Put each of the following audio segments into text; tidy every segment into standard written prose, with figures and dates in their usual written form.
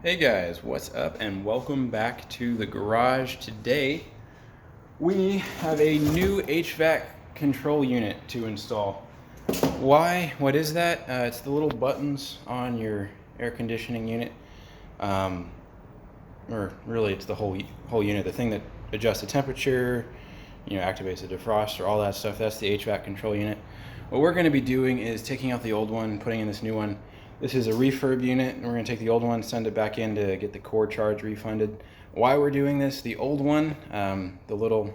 Hey guys, what's up and welcome back to the garage. Today we have a new HVAC control unit to install. Why? What is that? It's the little buttons on your air conditioning unit. Or really it's the whole unit, the thing that adjusts the temperature, activates the defroster, all that stuff. That's the HVAC control unit. What we're going to be doing is taking out the old one, putting in this new one. This is a refurb unit, and we're going to take the old one, send it back in to get the core charge refunded. Why we're doing this, the old one, the little,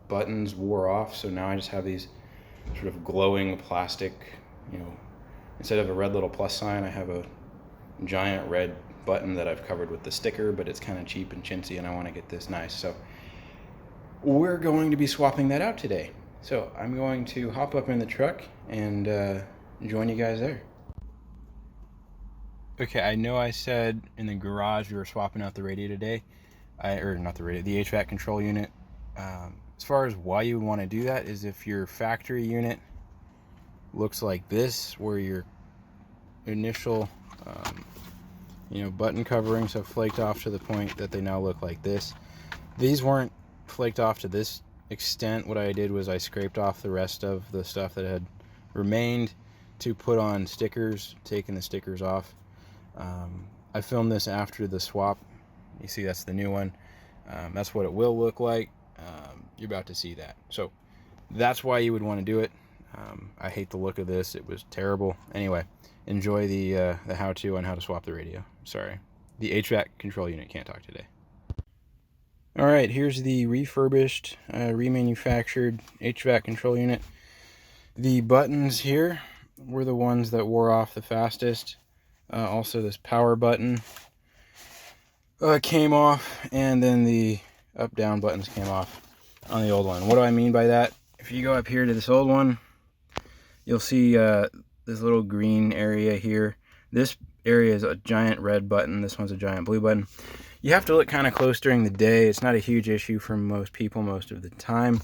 buttons wore off, so now I just have these sort of glowing plastic, instead of a red little plus sign, I have a giant red button that I've covered with the sticker, but it's kind of cheap and chintzy, and I want to get this nice. So we're going to be swapping that out today. So I'm going to hop up in the truck and join you guys there. Okay, I know I said in the garage we were swapping out the radio today. Not the radio, the HVAC control unit. As far as why you would want to do that is if your factory unit looks like this, where your initial button coverings have flaked off to the point that they now look like this. These weren't flaked off to this extent. What I did was I scraped off the rest of the stuff that had remained to put on stickers, taking the stickers off. I filmed this after the swap. You see that's the new one. That's what it will look like. You're about to see that. So that's why you would want to do it. I hate the look of this. It was terrible. Anyway, enjoy the how-to on how to swap the radio. Sorry. The HVAC control unit can't talk today. Alright, here's the refurbished, remanufactured HVAC control unit. The buttons here were the ones that wore off the fastest. Also this power button came off, and then the up-down buttons came off on the old one. What do I mean by that? If you go up here to this old one, you'll see this little green area here. This area is a giant red button. This one's a giant blue button. You have to look kind of close during the day. It's not a huge issue for most people most of the time.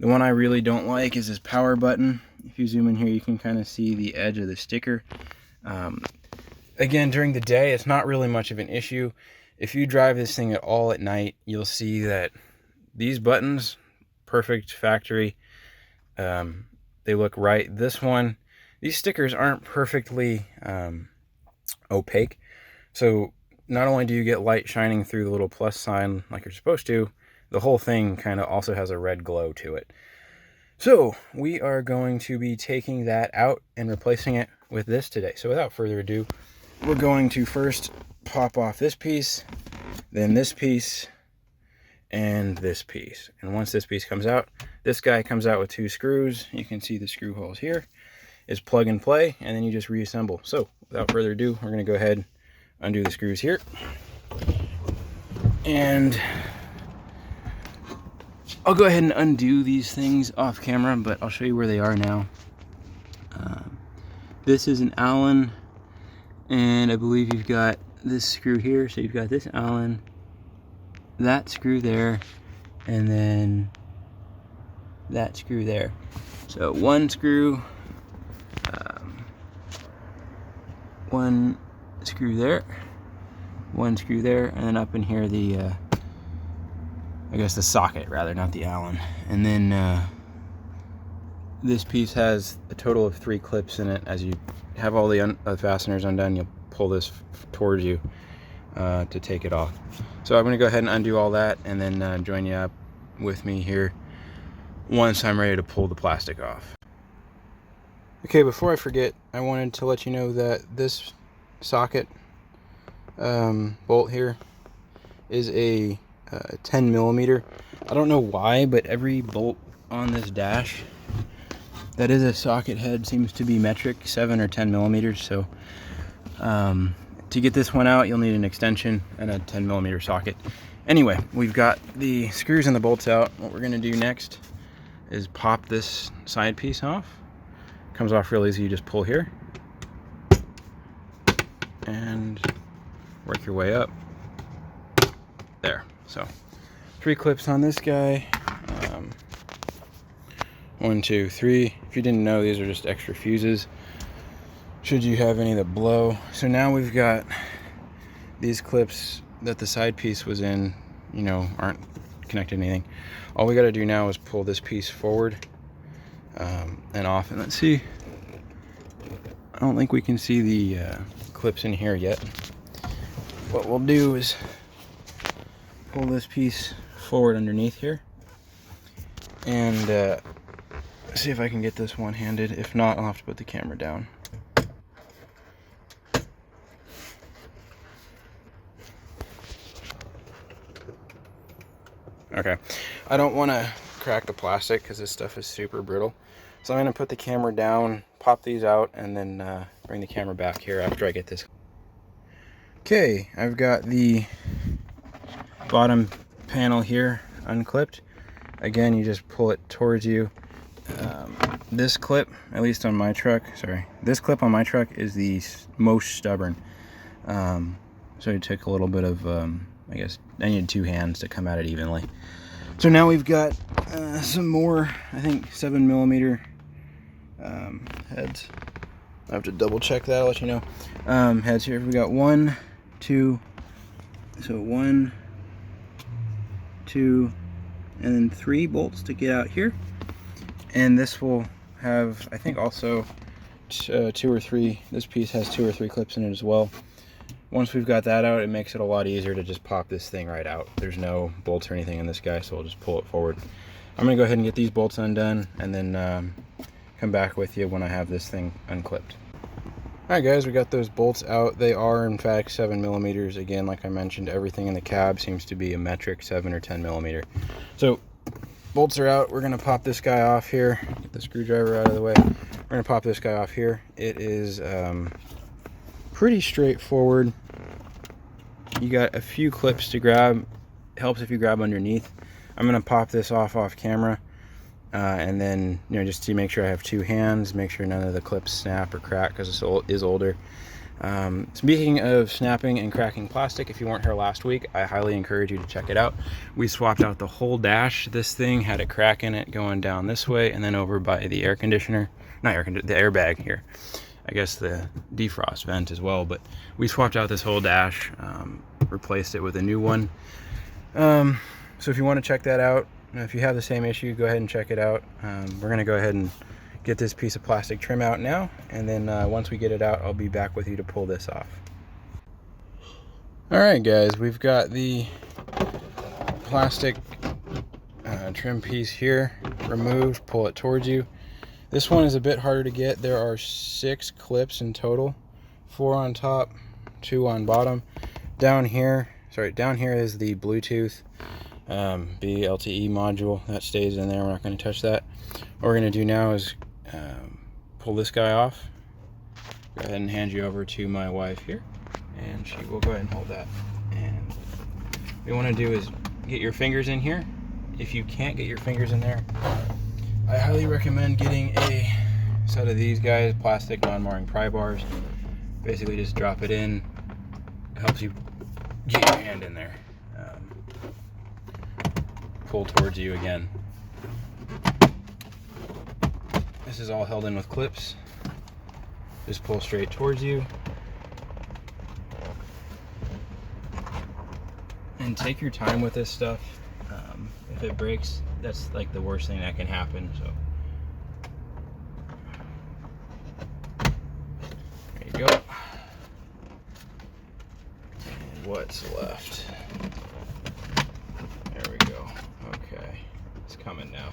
The one I really don't like is this power button. If you zoom in here, you can kind of see the edge of the sticker. Again, during the day, it's not really much of an issue. If you drive this thing at all at night, you'll see that these buttons, perfect factory, they look right. This one, these stickers aren't perfectly opaque. So not only do you get light shining through the little plus sign like you're supposed to, the whole thing kind of also has a red glow to it. So we are going to be taking that out and replacing it with this today. So without further ado, we're going to first pop off this piece, then this piece, and this piece. And once this piece comes out, this guy comes out with 2 screws. You can see the screw holes here. Is plug and play, and then you just reassemble. So without further ado, we're going to go ahead and undo the screws here. And I'll go ahead and undo these things off camera, but I'll show you where they are now. This is an Allen, and I believe you've got this screw here. So you've got this Allen, that screw there, and then that screw there. So one screw there, one screw there, and then up in here the the socket rather, not the Allen. And then this piece has a total of 3 clips in it. As you have all the fasteners undone, you'll pull this towards you to take it off. So I'm going to go ahead and undo all that, and then join you up with me here once I'm ready to pull the plastic off. Okay, before I forget, I wanted to let you know that this socket bolt here is a 10 millimeter. I don't know why, but every bolt on this dash that is a socket head seems to be metric, 7 or 10 millimeters. So to get this one out, you'll need an extension and a 10 millimeter socket. Anyway, we've got the screws and the bolts out. What we're going to do next is pop this side piece off. Comes off real easy. You just pull here and work your way up there. So 3 clips on this guy. 1, 2, 3. If you didn't know, these are just extra fuses should you have any that blow. So now we've got these clips that the side piece was in, you know, aren't connected to anything. All we got to do now is pull this piece forward and off. And let's see. I don't think we can see the clips in here yet. What we'll do is pull this piece forward underneath here and see if I can get this one-handed. If not, I'll have to put the camera down. Okay, I don't want to crack the plastic because this stuff is super brittle. So I'm going to put the camera down, pop these out, and then bring the camera back here after I get this. Okay, I've got the bottom panel here unclipped. Again, you just pull it towards you. This clip, at least on my truck, this clip on my truck is the most stubborn. So it took a little bit of, I guess, I needed 2 hands to come at it evenly. So now we've got some more, I think, 7mm heads. I have to double check that, I'll let you know. Heads here, we got 1, 2, so 1, 2, and then 3 bolts to get out here. And this will have, I think, also 2 or 3, this piece has 2 or 3 clips in it as well. Once we've got that out, it makes it a lot easier to just pop this thing right out. There's no bolts or anything in this guy, so we'll just pull it forward. I'm gonna go ahead and get these bolts undone and then come back with you when I have this thing unclipped. All right, guys, we got those bolts out. They are, in fact, 7mm. Again, like I mentioned, everything in the cab seems to be a metric 7 or 10mm. So bolts are out. We're gonna pop this guy off here. Get the screwdriver out of the way. We're gonna pop this guy off here. It is pretty straightforward. You got a few clips to grab. It helps if you grab underneath. I'm gonna pop this off camera, and then, you know, just to make sure I have 2 hands, make sure none of the clips snap or crack because this is older. Speaking of snapping and cracking plastic, if you weren't here last week, I highly encourage you to check it out. We swapped out the whole dash. This thing had a crack in it going down this way and then over by the air conditioner, not air conditioner, the airbag here. I guess the defrost vent as well, but we swapped out this whole dash, replaced it with a new one. So if you want to check that out, if you have the same issue, go ahead and check it out. We're going to go ahead and get this piece of plastic trim out now, and then once we get it out, I'll be back with you to pull this off. Alright guys, we've got the plastic trim piece here removed. Pull it towards you. This one is a bit harder to get. There are 6 clips in total, 4 on top, 2 on bottom. Down here is the Bluetooth LTE module that stays in there. We're not going to touch that. What we're going to do now is pull this guy off. Go ahead and hand you over to my wife here, and she will go ahead and hold that. And what you want to do is get your fingers in here. If you can't get your fingers in there, I highly recommend getting a set of these guys, plastic non-marring pry bars. Basically just drop it in. It helps you get your hand in there. Pull towards you again. This is all held in with clips. Just pull straight towards you. And take your time with this stuff. If it breaks, that's like the worst thing that can happen. So there you go. And what's left? There we go. Okay, it's coming now.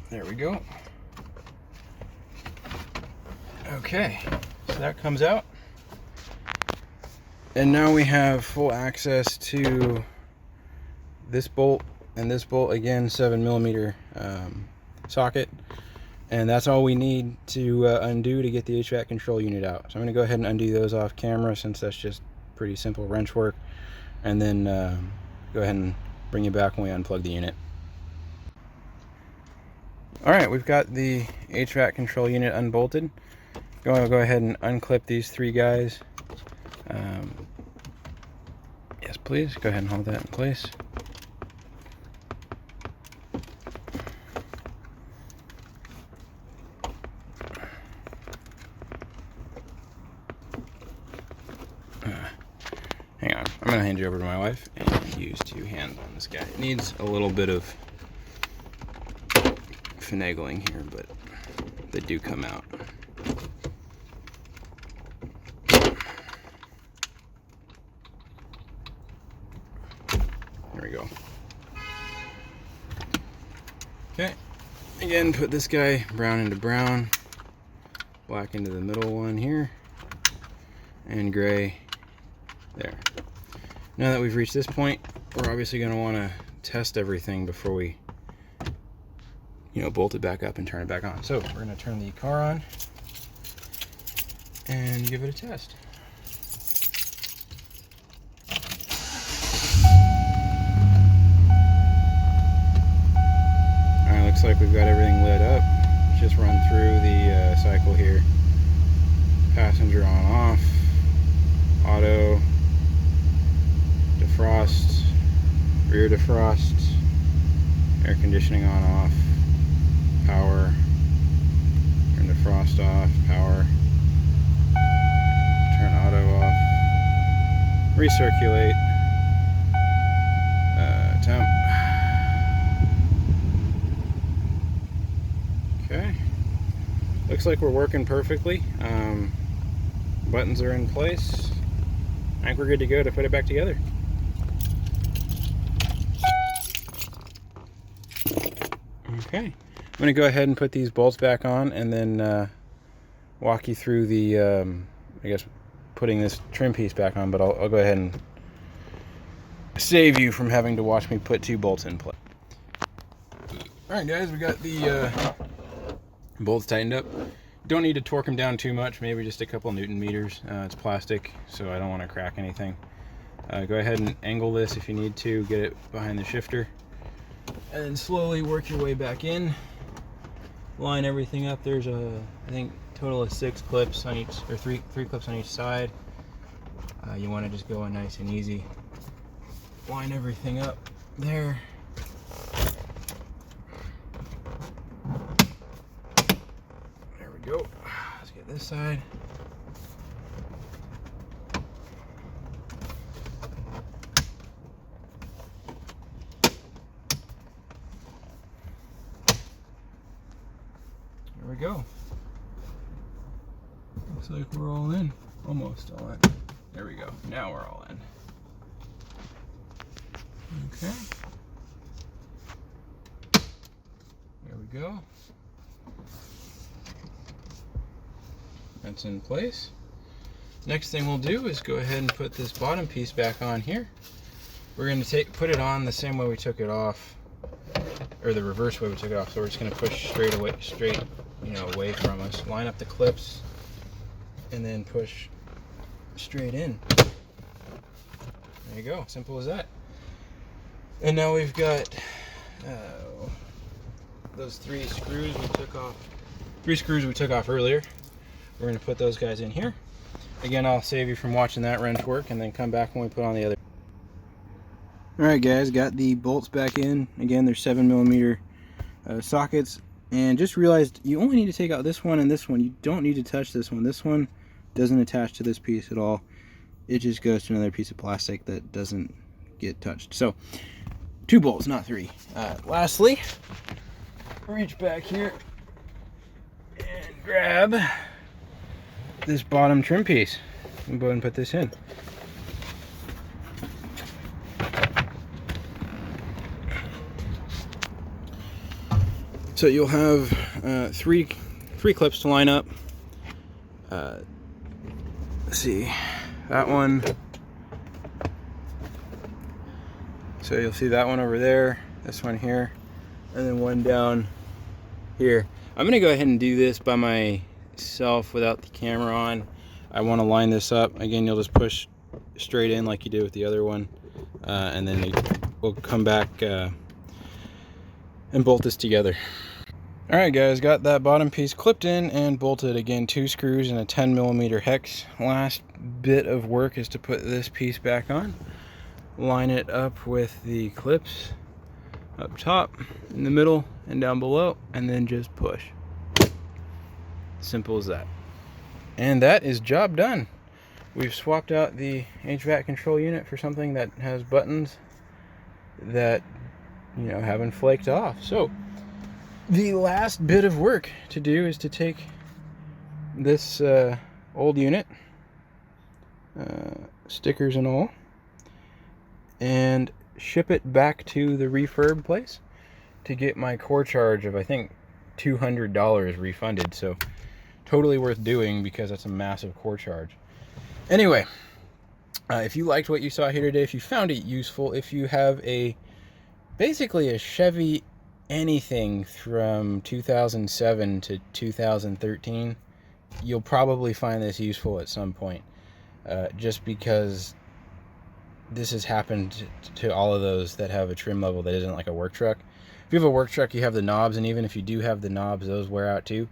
There we go. Okay, so that comes out. And now we have full access to this bolt and this bolt, again, 7mm socket. And that's all we need to undo to get the HVAC control unit out. So I'm going to go ahead and undo those off camera, since that's just pretty simple wrench work. And then go ahead and bring you back when we unplug the unit. Alright, we've got the HVAC control unit unbolted. Go ahead and unclip these 3 guys. Yes, please. Go ahead and hold that in place. Hang on. I'm going to hand you over to my wife and use 2 hands on this guy. It needs a little bit of finagling here, but they do come out. There we go. Okay. Again, put this guy brown into brown, black into the middle one here, and gray there. Now that we've reached this point, we're obviously going to want to test everything before we, bolt it back up and turn it back on. So we're going to turn the car on and give it a test. Alright, looks like we've got everything lit up. Let's just run through the cycle here. Passenger on off, auto, defrost, rear defrost, air conditioning on off, power, turn defrost off, power, turn auto off, recirculate, temp. Okay, looks like we're working perfectly. Buttons are in place. I think we're good to go to put it back together. Okay, I'm going to go ahead and put these bolts back on and then walk you through the, I guess, putting this trim piece back on, but I'll go ahead and save you from having to watch me put 2 bolts in place. Alright guys, we got the bolts tightened up. Don't need to torque them down too much, maybe just a couple Newton meters. It's plastic, so I don't want to crack anything. Go ahead and angle this if you need to, get it behind the shifter. And then slowly work your way back in. Line everything up. There's I think total of 6 clips on each, or three clips on each side. You want to just go in nice and easy. Line everything up there. There we go. Let's get this side. There we go. Looks like we're all in. Almost all in. There we go. Now we're all in. Okay. There we go. That's in place. Next thing we'll do is go ahead and put this bottom piece back on here. We're going to put it on the same way we took it off, or the reverse way we took it off. So we're just going to push straight, away from us. Line up the clips, and then push straight in. There you go. Simple as that. And now we've got those 3 screws we took off. 3 screws we took off earlier. We're going to put those guys in here. Again, I'll save you from watching that wrench work and then come back when we put on the other. Alright guys, got the bolts back in. Again, they're 7mm sockets. And just realized you only need to take out this one and this one. You don't need to touch this one. This one doesn't attach to this piece at all. It just goes to another piece of plastic that doesn't get touched. So 2 bolts, not 3. Lastly, reach back here and grab this bottom trim piece. And go ahead and put this in. So you'll have 3 clips to line up. Let's see, that one. So you'll see that one over there, this one here, and then one down here. I'm gonna go ahead and do this by myself without the camera on. I want to line this up. Again, you'll just push straight in like you did with the other one, and then we'll come back and bolt this together. Alright guys, got that bottom piece clipped in and bolted. Again, 2 screws and a 10mm hex. Last bit of work is to put this piece back on. Line it up with the clips up top, in the middle, and down below, and then just push. Simple as that. And that is job done. We've swapped out the HVAC control unit for something that has buttons that, you know, haven't flaked off. So the last bit of work to do is to take this old unit, stickers and all, and ship it back to the refurb place to get my core charge of, I think, $200 refunded. So totally worth doing, because that's a massive core charge. Anyway, if you liked what you saw here today, if you found it useful, if you have basically a Chevy anything from 2007 to 2013, you'll probably find this useful at some point, just because this has happened to all of those that have a trim level that isn't like a work truck. If you have a work truck, you have the knobs, and even if you do have the knobs, those wear out too.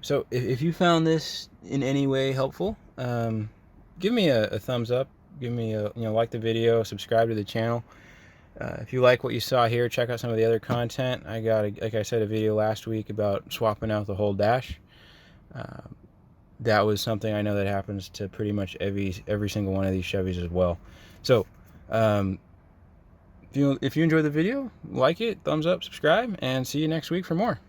So if you found this in any way helpful, give me a thumbs up, give me like the video, subscribe to the channel. If you like what you saw here, check out some of the other content. I got, like I said, a video last week about swapping out the whole dash. That was something I know that happens to pretty much every single one of these Chevys as well. So if you enjoyed the video, like it, thumbs up, subscribe, and see you next week for more.